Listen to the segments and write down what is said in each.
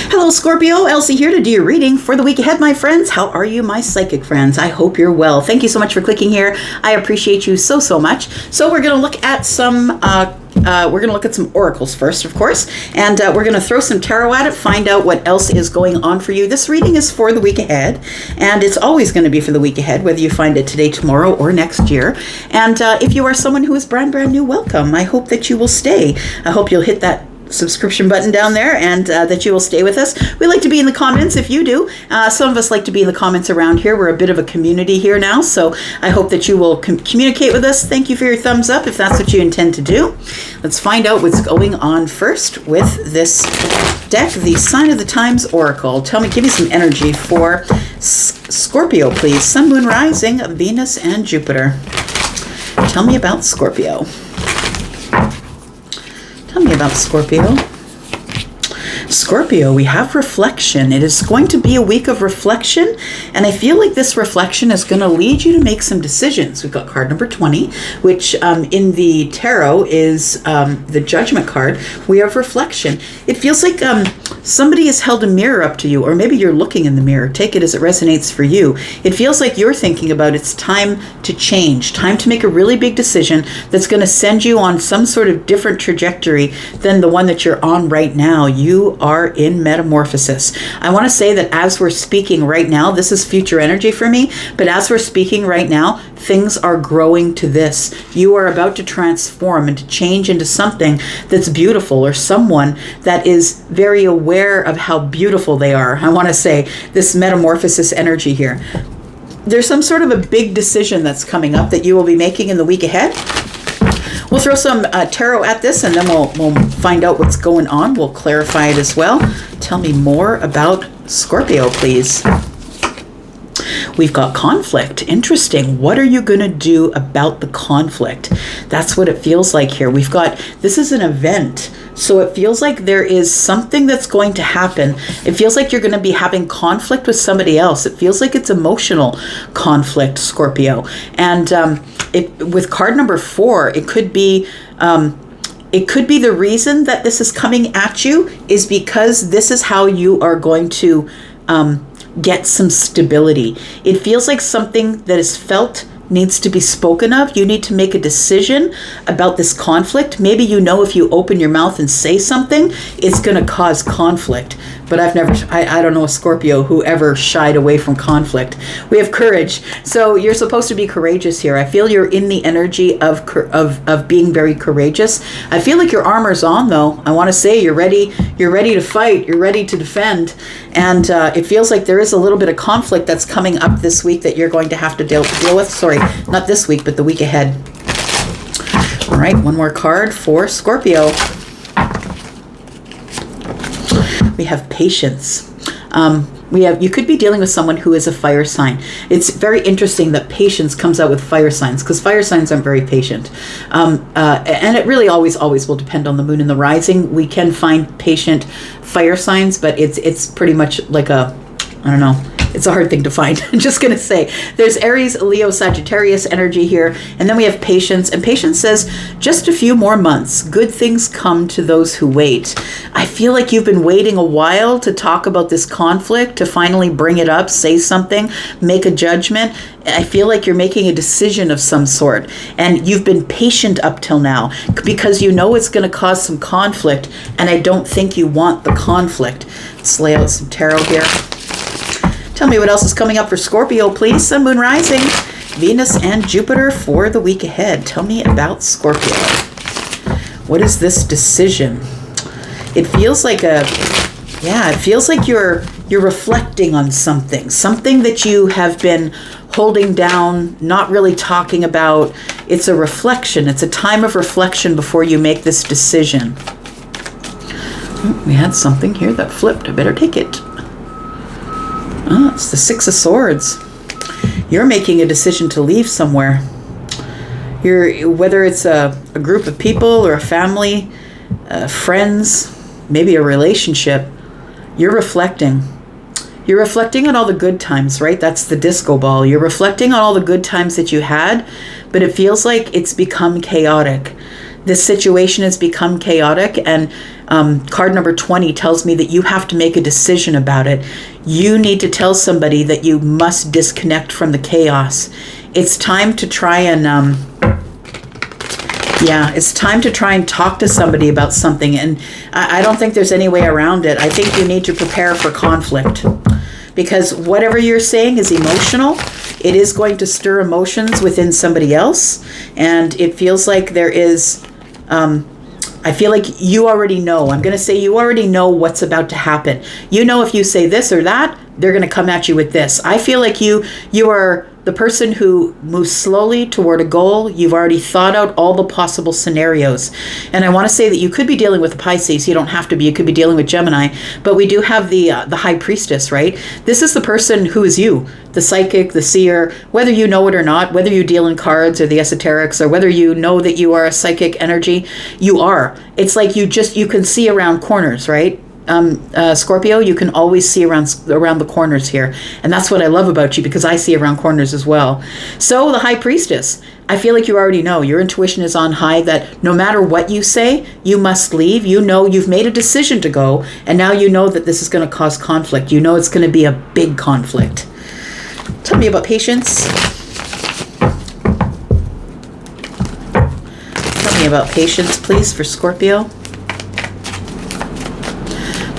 Hello, Scorpio. Elsie here to do your reading for the week ahead, my friends. How are you, my psychic friends? I hope you're well. Thank you so much for clicking here. I appreciate you so much. So we're going to look at some oracles first, of course, and we're going to throw some tarot at it, find out what else is going on for you. This reading is for the week ahead, and it's always going to be for the week ahead, whether you find it today, tomorrow, or next year. And if you are someone who is brand new, welcome. I hope that you will stay. I hope you'll hit that subscription button down there, and that you will stay with us. We like to be in the comments if you do. Some of us like to be in the comments around here. We're a bit of a community here now, so I hope that you will communicate with us. Thank you for your thumbs up if that's what you intend to do. Let's find out what's going on first with this deck, the Sign of the Times Oracle. Give me some energy for Scorpio, please. Sun, Moon, Rising, Venus, and Jupiter. Tell me about Scorpio. Tell me about Scorpio. Scorpio, we have reflection. It is going to be a week of reflection, and I feel like this reflection is going to lead you to make some decisions. We've got card number 20, which in the tarot is the Judgment card. We have reflection. It feels like somebody has held a mirror up to you, or maybe you're looking in the mirror. Take it as it resonates for you. It feels like you're thinking about it's time to change, time to make a really big decision that's going to send you on some sort of different trajectory than the one that you're on right now. You are in metamorphosis. I want to say that as we're speaking right now, this is future energy for me, but as we're speaking right now, things are growing to this. You are about to transform and to change into something that's beautiful, or someone that is very aware of how beautiful they are. I want to say this metamorphosis energy here. There's some sort of a big decision that's coming up that you will be making in the week ahead. We'll throw some tarot at this, and then we'll find out what's going on. We'll clarify it as well. Tell me more about Scorpio, please. We've got conflict. Interesting. What are you going to do about the conflict? That's what it feels like here. This is an event. So it feels like there is something that's going to happen. It feels like you're going to be having conflict with somebody else. It feels like it's emotional conflict, Scorpio. And with card number 4, it could be the reason that this is coming at you is because this is how you are going to get some stability. It feels like something that is felt needs to be spoken of. You need to make a decision about this conflict. Maybe if you open your mouth and say something, it's going to cause conflict. But I don't know a Scorpio who ever shied away from conflict. We have courage. So you're supposed to be courageous here. I feel you're in the energy of being very courageous. I feel like your armor's on, though. I want to say you're ready to fight. You're ready to defend. And it feels like there is a little bit of conflict that's coming up this week that you're going to have to deal with. Sorry, not this week, but the week ahead. All right, one more card for Scorpio. We have patience. You could be dealing with someone who is a fire sign. It's very interesting that patience comes out with fire signs, because fire signs aren't very patient. And it really always will depend on the moon and the rising. We can find patient fire signs, but it's pretty much like I don't know. It's a hard thing to find. I'm just going to say there's Aries, Leo, Sagittarius energy here. And then we have patience. And patience says just a few more months. Good things come to those who wait. I feel like you've been waiting a while to talk about this conflict, to finally bring it up, say something, make a judgment. I feel like you're making a decision of some sort. And you've been patient up till now because it's going to cause some conflict. And I don't think you want the conflict. Let's lay out some tarot here. Tell me what else is coming up for Scorpio, please. Sun, Moon, Rising, Venus, and Jupiter for the week ahead. Tell me about Scorpio. What is this decision? It feels like you're reflecting on something that you have been holding down, not really talking about. It's a reflection. It's a time of reflection before you make this decision. We had something here that flipped. I better take it. Oh, it's the 6 of Swords. You're making a decision to leave somewhere. Whether it's a group of people or a family, friends, maybe a relationship, you're reflecting. You're reflecting on all the good times, right? That's the disco ball. You're reflecting on all the good times that you had, but it feels like it's become chaotic. This situation has become chaotic, and card number 20 tells me that you have to make a decision about it. You need to tell somebody that you must disconnect from the chaos. It's time to try and it's time to try and talk to somebody about something, and I don't think there's any way around it. I think you need to prepare for conflict, because whatever you're saying is emotional. It is going to stir emotions within somebody else, and it feels like there is, I feel like you already know. I'm going to say you already know what's about to happen. You know, if you say this or that, they're going to come at you with this. I feel like you are the person who moves slowly toward a goal. You've already thought out all the possible scenarios. And I want to say that you could be dealing with a Pisces. You don't have to be. You could be dealing with Gemini. But we do have the High Priestess, right? This is the person who is you, the psychic, the seer, whether you know it or not, whether you deal in cards or the esoterics, or whether you know that you are a psychic energy, you are. It's like you can see around corners, right? Scorpio, you can always see around the corners here. And that's what I love about you, because I see around corners as well. So the High Priestess, I feel like you already know. Your intuition is on high that no matter what you say, you must leave. You know you've made a decision to go, and now you know that this is going to cause conflict. You know it's going to be a big conflict. Tell me about patience. Tell me about patience, please, for Scorpio.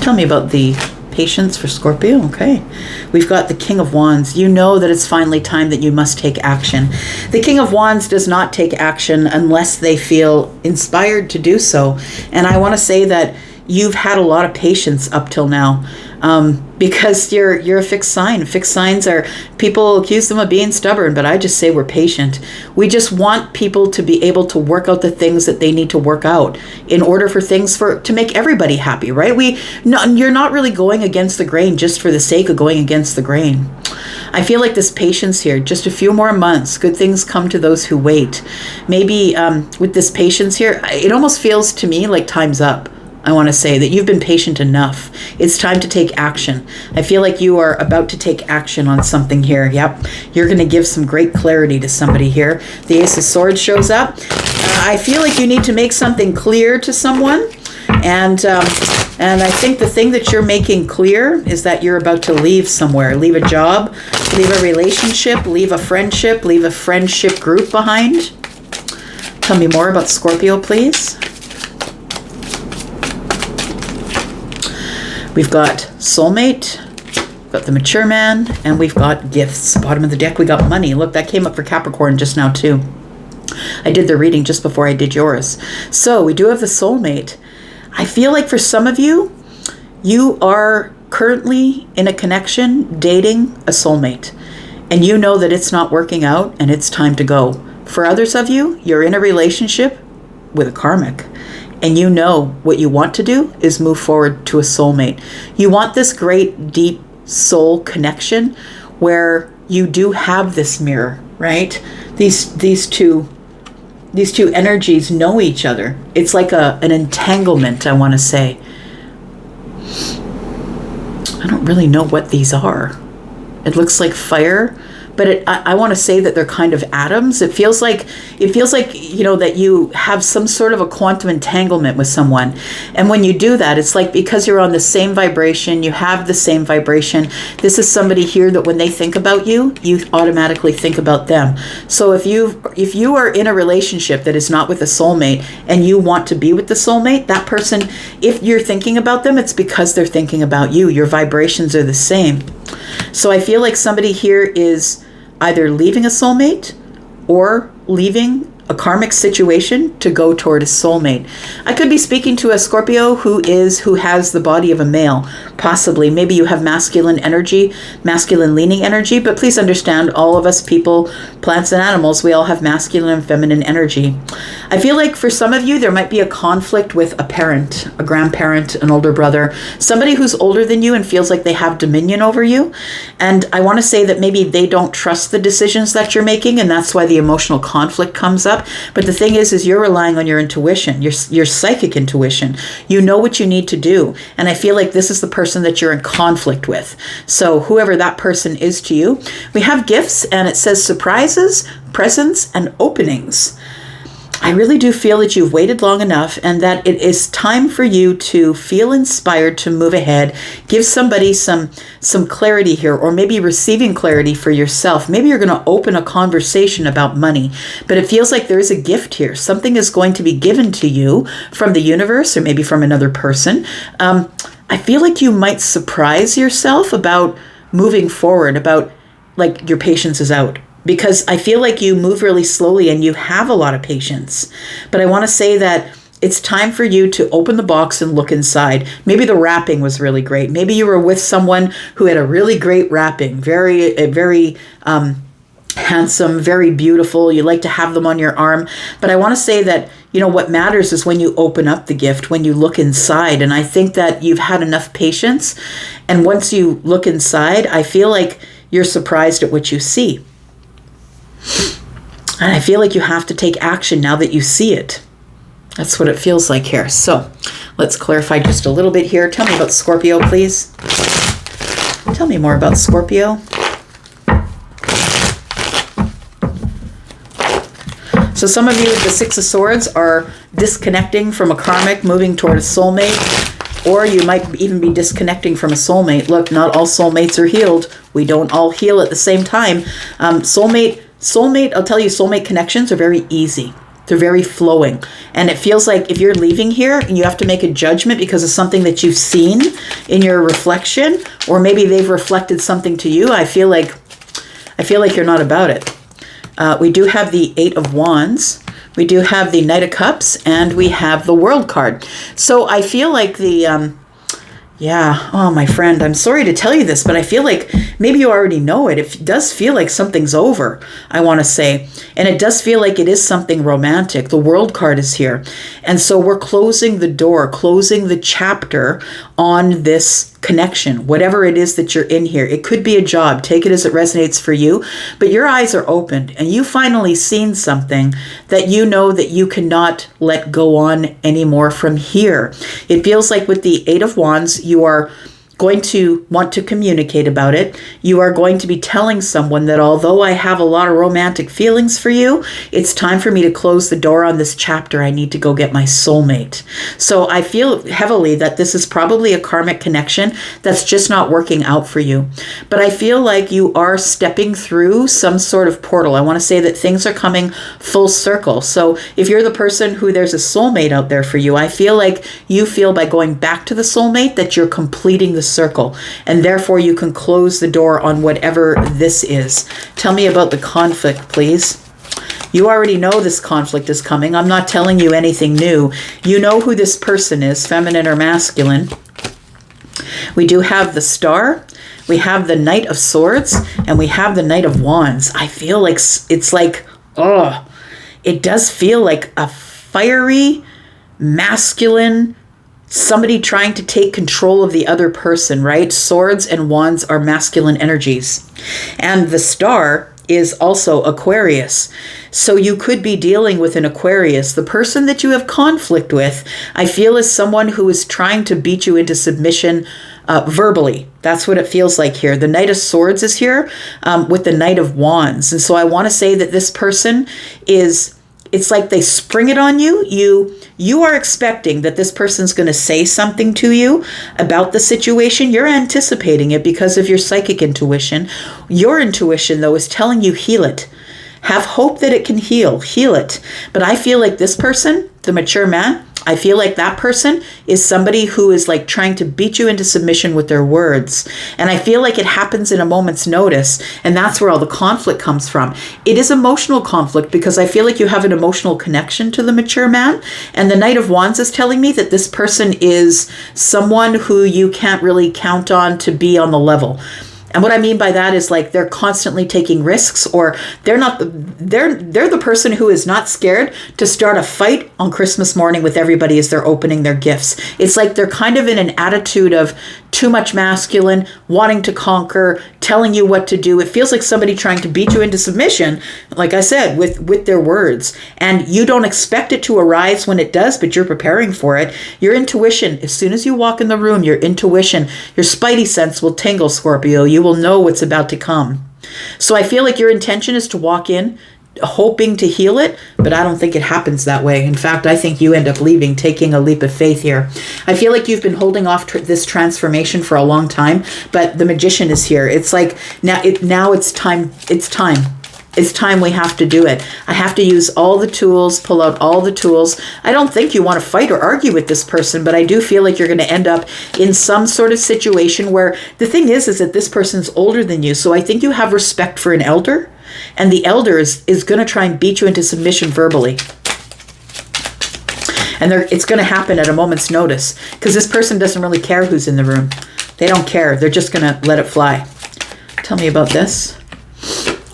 Tell me about the patience for Scorpio. Okay. We've got the King of Wands. You know that it's finally time that you must take action. The King of Wands does not take action unless they feel inspired to do so. And I want to say that you've had a lot of patience up till now, because you're a fixed sign. Fixed signs are, people accuse them of being stubborn, but I just say we're patient. We just want people to be able to work out the things that they need to work out in order for things to make everybody happy, right? You're not really going against the grain just for the sake of going against the grain. I feel like this patience here, just a few more months, good things come to those who wait. Maybe with this patience here, it almost feels to me like time's up. I want to say that you've been patient enough. It's time to take action. I feel like you are about to take action on something here. Yep. You're going to give some great clarity to somebody here. The Ace of Swords shows up. I feel like you need to make something clear to someone. And I think the thing that you're making clear is that you're about to leave somewhere. Leave a job, leave a relationship, leave a friendship group behind. Tell me more about Scorpio, please. We've got soulmate, we've got the mature man, and we've got gifts. Bottom of the deck, we got money. Look, that came up for Capricorn just now too. I did the reading just before I did yours. So we do have the soulmate. I feel like for some of you, you are currently in a connection, dating a soulmate, and you know that it's not working out and it's time to go. For others of you, you're in a relationship with a karmic, and you know what you want to do is move forward to a soulmate. You want this great, deep soul connection where you do have this mirror, right? These two energies know each other. It's like an entanglement, I want to say. I don't really know what these are. It looks like fire, but I want to say that they're kind of atoms. It feels like, you know, that you have some sort of a quantum entanglement with someone. And when you do that, it's like because you're on the same vibration, you have the same vibration. This is somebody here that when they think about you, you automatically think about them. So if you are in a relationship that is not with a soulmate and you want to be with the soulmate, that person, if you're thinking about them, it's because they're thinking about you. Your vibrations are the same. So I feel like somebody here is either leaving a soulmate or leaving a karmic situation to go toward a soulmate. I could be speaking to a Scorpio who has the body of a male, possibly. Maybe you have masculine energy, masculine leaning energy, but please understand, all of us people, plants and animals, we all have masculine and feminine energy. I feel like for some of you, there might be a conflict with a parent, a grandparent, an older brother, somebody who's older than you and feels like they have dominion over you. And I want to say that maybe they don't trust the decisions that you're making, and that's why the emotional conflict comes up. But the thing is you're relying on your intuition, your psychic intuition. You know what you need to do. And I feel like this is the person that you're in conflict with. So whoever that person is to you, we have gifts, and it says surprises, presents, and openings. I really do feel that you've waited long enough and that it is time for you to feel inspired to move ahead. Give somebody some clarity here, or maybe receiving clarity for yourself. Maybe you're going to open a conversation about money, but it feels like there is a gift here. Something is going to be given to you from the universe or maybe from another person. I feel like you might surprise yourself about moving forward, about like your patience is out. Because I feel like you move really slowly and you have a lot of patience. But I want to say that it's time for you to open the box and look inside. Maybe the wrapping was really great. Maybe you were with someone who had a really great wrapping, very handsome, very beautiful. You like to have them on your arm. But I want to say that, what matters is when you open up the gift, when you look inside. And I think that you've had enough patience. And once you look inside, I feel like you're surprised at what you see. And I feel like you have to take action now that you see it. That's what it feels like here. So let's clarify just a little bit here. Tell me about Scorpio, please. Tell me more about Scorpio. So some of you with the Six of Swords are disconnecting from a karmic, moving toward a soulmate, or you might even be disconnecting from a soulmate. Look, not all soulmates are healed. We don't all heal at the same time. Soulmate, I'll tell you, soulmate connections are very easy. They're very flowing. And it feels like if you're leaving here and you have to make a judgment because of something that you've seen in your reflection, or maybe they've reflected something to you, I feel like you're not about it. We do have the Eight of Wands. We do have the Knight of Cups, and we have the World card. So I feel like my friend, I'm sorry to tell you this, but I feel like maybe you already know it. It does feel like something's over, I want to say. And it does feel like it is something romantic. The World card is here. And so we're closing the door, closing the chapter on this connection, whatever it is that you're in here. It could be a job. Take it as it resonates for you. But your eyes are opened and you finally seen something that you know that you cannot let go on anymore from here. It feels like with the Eight of Wands, you are going to want to communicate about it. You are going to be telling someone that although I have a lot of romantic feelings for you, it's time for me to close the door on this chapter. I need to go get my soulmate. So I feel heavily that this is probably a karmic connection that's just not working out for you. But I feel like you are stepping through some sort of portal. I want to say that things are coming full circle. So if you're the person who there's a soulmate out there for you, I feel like you feel by going back to the soulmate that you're completing the circle, and therefore you can close the door on whatever this is. Tell me about the conflict, please. You already know this conflict is coming. I'm not telling you anything new. You know who this person is, feminine or masculine. We do have the Star, we have the Knight of Swords, and we have the Knight of Wands. I feel like it's like, it does feel like a fiery, masculine, somebody trying to take control of the other person, right? Swords and wands are masculine energies. And the Star is also Aquarius. So you could be dealing with an Aquarius. The person that you have conflict with, I feel, is someone who is trying to beat you into submission verbally. That's what it feels like here. The Knight of Swords is here with the Knight of Wands. And so I want to say that this person is, it's like they spring it on you. You are expecting that this person's going to say something to you about the situation. You're anticipating it because of your psychic intuition. Your intuition, though, is telling you heal it. Have hope that it can heal. Heal it. But I feel like this person, the mature man, I feel like that person is somebody who is like trying to beat you into submission with their words. And I feel like it happens in a moment's notice. And that's where all the conflict comes from. It is emotional conflict because I feel like you have an emotional connection to the mature man. And the Knight of Wands is telling me that this person is someone who you can't really count on to be on the level. And what I mean by that is like they're constantly taking risks, or they're the person who is not scared to start a fight on Christmas morning with everybody as they're opening their gifts. It's like they're kind of in an attitude of too much masculine, wanting to conquer, telling you what to do. It feels like somebody trying to beat you into submission, like I said, with their words. And you don't expect it to arise when it does, but you're preparing for it. Your intuition, as soon as you walk in the room, your intuition, your spidey sense will tingle, Scorpio. You will know what's about to come. So I feel like your intention is to walk in, hoping to heal it, but I don't think it happens that way. In fact, I think you end up leaving, taking a leap of faith here. I feel like you've been holding off this transformation for a long time, but the Magician is here. It's like now it's time. It's time. It's time we have to do it. I have to use all the tools, pull out all the tools. I don't think you want to fight or argue with this person, but I do feel like you're going to end up in some sort of situation where the thing is that this person's older than you. So I think you have respect for an elder, and the elder is going to try and beat you into submission verbally. And it's going to happen at a moment's notice, because this person doesn't really care who's in the room. They don't care. They're just going to let it fly. Tell me about this.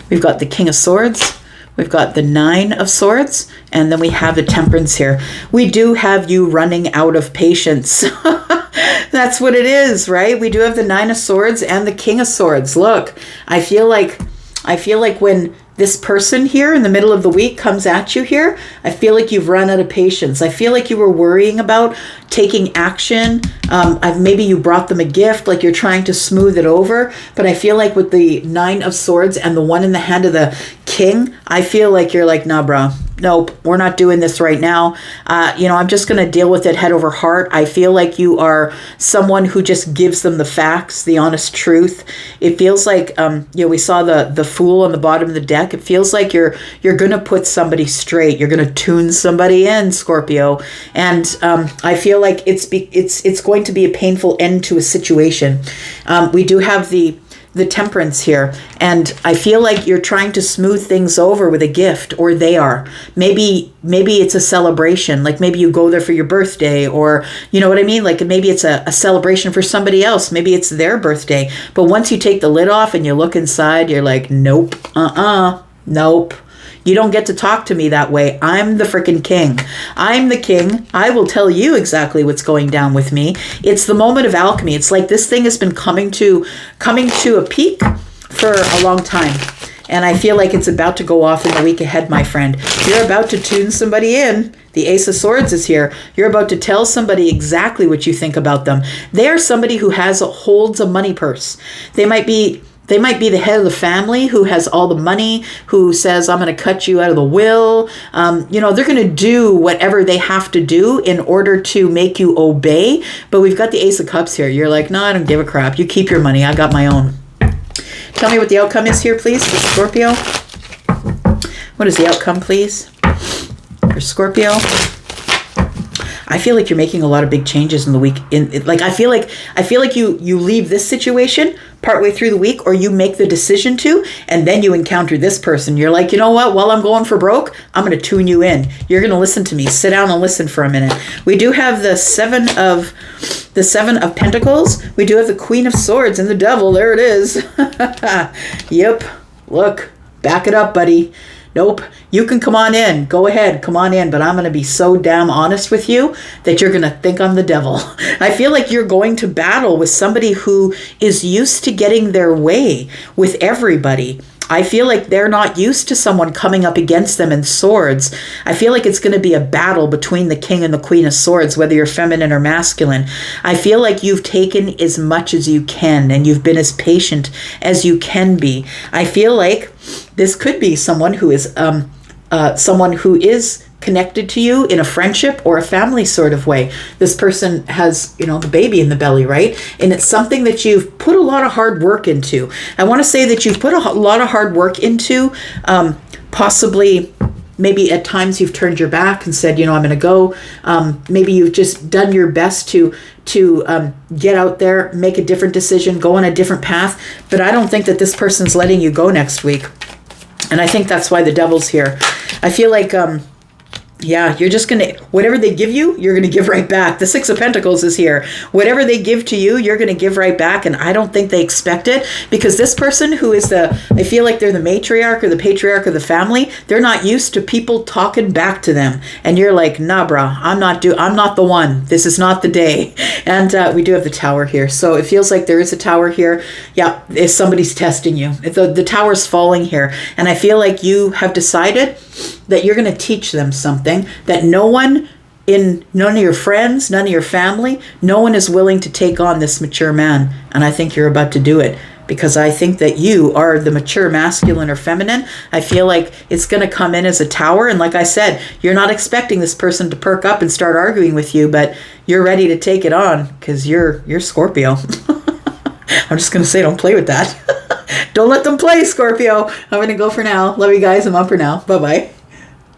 We've got the King of Swords. We've got the Nine of Swords. And then we have the Temperance here. We do have you running out of patience. That's what it is, right? We do have the Nine of Swords and the King of Swords. Look, I feel like when this person here in the middle of the week comes at you here, I feel like you've run out of patience. I feel like you were worrying about taking action. Maybe you brought them a gift, like you're trying to smooth it over. But I feel like with the Nine of Swords and the one in the hand of the King, I feel like you're like, nah, bro. Nope, we're not doing this right now. I'm just going to deal with it head over heart. I feel like you are someone who just gives them the facts, the honest truth. It feels like, we saw the Fool on the bottom of the deck. It feels like you're going to put somebody straight. You're going to tune somebody in, Scorpio. And I feel like it's going to be a painful end to a situation. We do have the Temperance here, and I feel like you're trying to smooth things over with a gift, or they are. Maybe it's a celebration, like maybe you go there for your birthday, or you know what I mean, like maybe it's a celebration for somebody else, maybe it's their birthday. But once you take the lid off and you look inside, you're like, nope, nope. You don't get to talk to me that way. I'm the freaking king. I'm the king. I will tell you exactly what's going down with me. It's the moment of alchemy. It's like this thing has been coming to a peak for a long time. And I feel like it's about to go off in the week ahead, my friend. You're about to tune somebody in. The Ace of Swords is here. You're about to tell somebody exactly what you think about them. They are somebody who holds a money purse. They might be the head of the family who has all the money, who says, I'm going to cut you out of the will. They're going to do whatever they have to do in order to make you obey. But we've got the Ace of Cups here. You're like, no, I don't give a crap. You keep your money. I got my own. Tell me what the outcome is here, please, for Scorpio. What is the outcome, please, for Scorpio? I feel like you're making a lot of big changes in the week. I feel like you leave this situation partway through the week, or you make the decision to, and then you encounter this person. You're like, you know what? While I'm going for broke, I'm going to tune you in. You're going to listen to me. Sit down and listen for a minute. We do have the Seven of Pentacles. We do have the Queen of Swords and the Devil. There it is. Yep. Look, back it up, buddy. Nope. You can come on in. Go ahead. Come on in. But I'm going to be so damn honest with you that you're going to think I'm the devil. I feel like you're going to battle with somebody who is used to getting their way with everybody. I feel like they're not used to someone coming up against them in swords. I feel like it's going to be a battle between the King and the Queen of Swords, whether you're feminine or masculine. I feel like you've taken as much as you can, and you've been as patient as you can be. I feel like this could be someone who is connected to you in a friendship or a family sort of way. This person has, the baby in the belly, right? And it's something that you've put a lot of hard work into. I want to say that you've put a lot of hard work into, possibly maybe at times you've turned your back and said, I'm going to go. Maybe you've just done your best to get out there, make a different decision, go on a different path. But I don't think that this person's letting you go next week. And I think that's why the Devil's here. I feel like, you're just going to, whatever they give you, you're going to give right back. The Six of Pentacles is here. Whatever they give to you, you're going to give right back. And I don't think they expect it, because this person who is I feel like they're the matriarch or the patriarch of the family. They're not used to people talking back to them. And you're like, nah, brah, I'm not the one. This is not the day. And we do have the Tower here. So it feels like there is a Tower here. Yeah, if somebody's testing you. The Tower's falling here. And I feel like you have decided that you're going to teach them something that none of your friends, none of your family, no one is willing to take on this mature man. And I think you're about to do it. because I think that you are the mature masculine or feminine. I feel like it's going to come in as a tower. And like I said, you're not expecting this person to perk up and start arguing with you, but you're ready to take it on because you're Scorpio. I'm just going to say, don't play with that. Don't let them play, Scorpio. I'm going to go for now. Love you guys. I'm up for now. Bye-bye.